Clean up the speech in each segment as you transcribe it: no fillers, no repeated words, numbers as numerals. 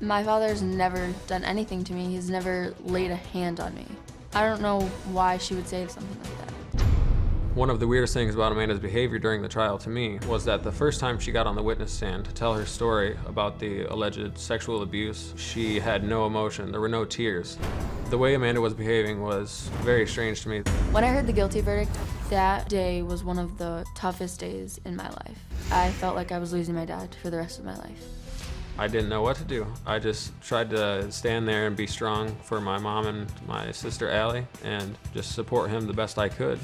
My father's never done anything to me. He's never laid a hand on me. I don't know why she would say something like that. One of the weirdest things about Amanda's behavior during the trial to me was that the first time she got on the witness stand to tell her story about the alleged sexual abuse, she had no emotion. There were no tears. The way Amanda was behaving was very strange to me. When I heard the guilty verdict, that day was one of the toughest days in my life. I felt like I was losing my dad for the rest of my life. I didn't know what to do. I just tried to stand there and be strong for my mom and my sister Allie and just support him the best I could.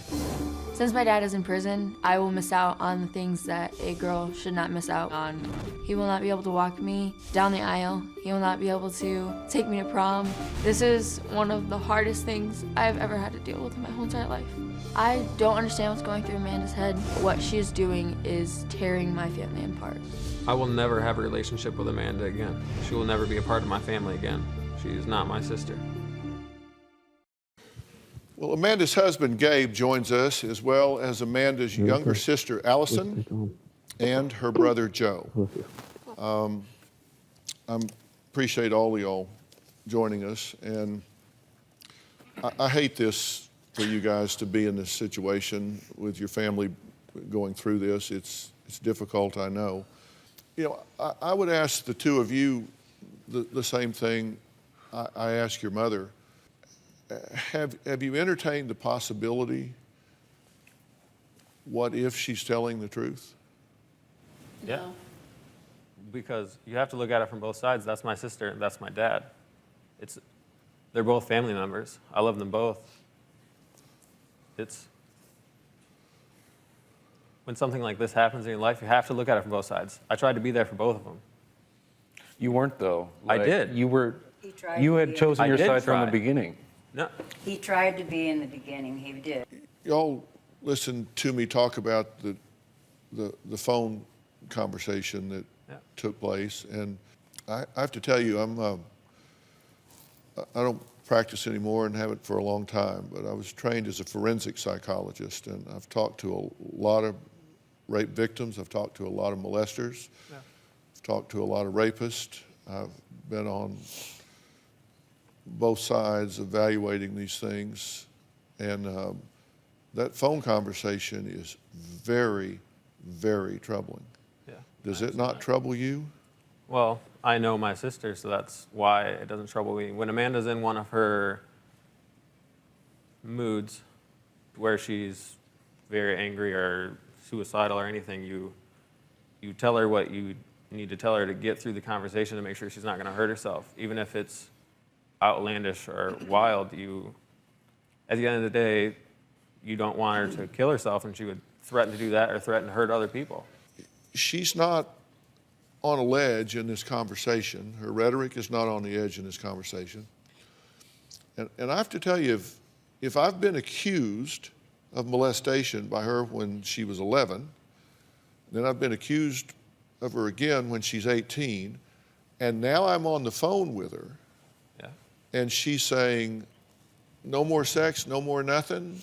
Since my dad is in prison, I will miss out on the things that a girl should not miss out on. He will not be able to walk me down the aisle. He will not be able to take me to prom. This is one of the hardest things I've ever had to deal with in my whole entire life. I don't understand what's going through Amanda's head. What she is doing is tearing my family apart. I will never have a relationship with Amanda again. She will never be a part of my family again. She is not my sister. Well, Amanda's husband, Gabe, joins us, as well as Amanda's younger sister, Allison, and her brother, Joe. I appreciate all of y'all joining us, and I hate this for you guys to be in this situation with your family going through this. It's difficult, I know. You know, I would ask the two of you the same thing I asked your mother. Have you entertained the possibility, what if she's telling the truth? Yeah. No. Because you have to look at it from both sides. That's my sister and that's my dad. They're both family members. I love them both. When something like this happens in your life, you have to look at it from both sides. I tried to be there for both of them. You weren't, though. I did. You had chosen your side from the beginning. No. He tried to be in the beginning. He did. Y'all listened to me talk about the phone conversation that took place, and I have to tell you, I don't practice anymore and haven't for a long time, but I was trained as a forensic psychologist, and I've talked to a lot of rape victims. I've talked to a lot of molesters. Yeah. I've talked to a lot of rapists. I've been on both sides evaluating these things, and that phone conversation is very, very troubling. Yeah. Does it not trouble you? Well, I know my sister, so that's why it doesn't trouble me. When Amanda's in one of her moods where she's very angry or suicidal or anything, you tell her what you need to tell her to get through the conversation to make sure she's not going to hurt herself. Even if it's outlandish or wild, at the end of the day, you don't want her to kill herself, and she would threaten to do that or threaten to hurt other people. She's not on a ledge in this conversation. Her rhetoric is not on the edge in this conversation. And I have to tell you, if I've been accused of molestation by her when she was 11, then I've been accused of her again when she's 18, and now I'm on the phone with her, and she's saying, no more sex, no more nothing.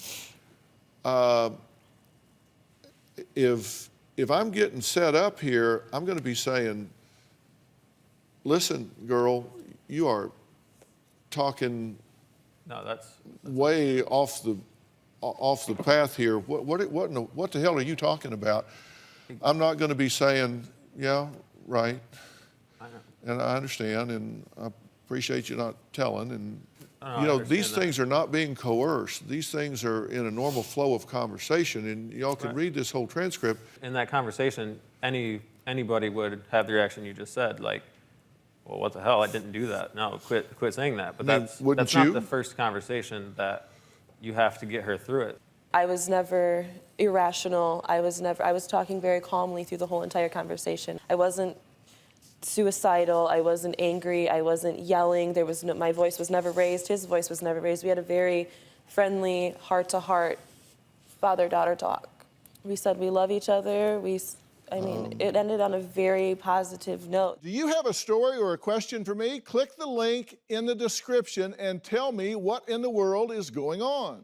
If I'm getting set up here, I'm going to be saying, listen, girl, you are talking way off the path here. What the hell are you talking about? I'm not going to be saying, yeah, right. I know. And I understand, and I appreciate you not telling. And you know, these things are not being coerced. These things are in a normal flow of conversation, and y'all can read this whole transcript. In that conversation, anybody would have the reaction you just said, like, well, what the hell, I didn't do that. No, quit saying that. But that's not the first conversation that you have to get her through it. I was never irrational. I was talking very calmly through the whole entire conversation. I wasn't suicidal, I wasn't angry, I wasn't yelling, my voice was never raised, his voice was never raised. We had a very friendly, heart-to-heart, father-daughter talk. We said we love each other, it ended on a very positive note. Do you have a story or a question for me? Click the link in the description and tell me what in the world is going on.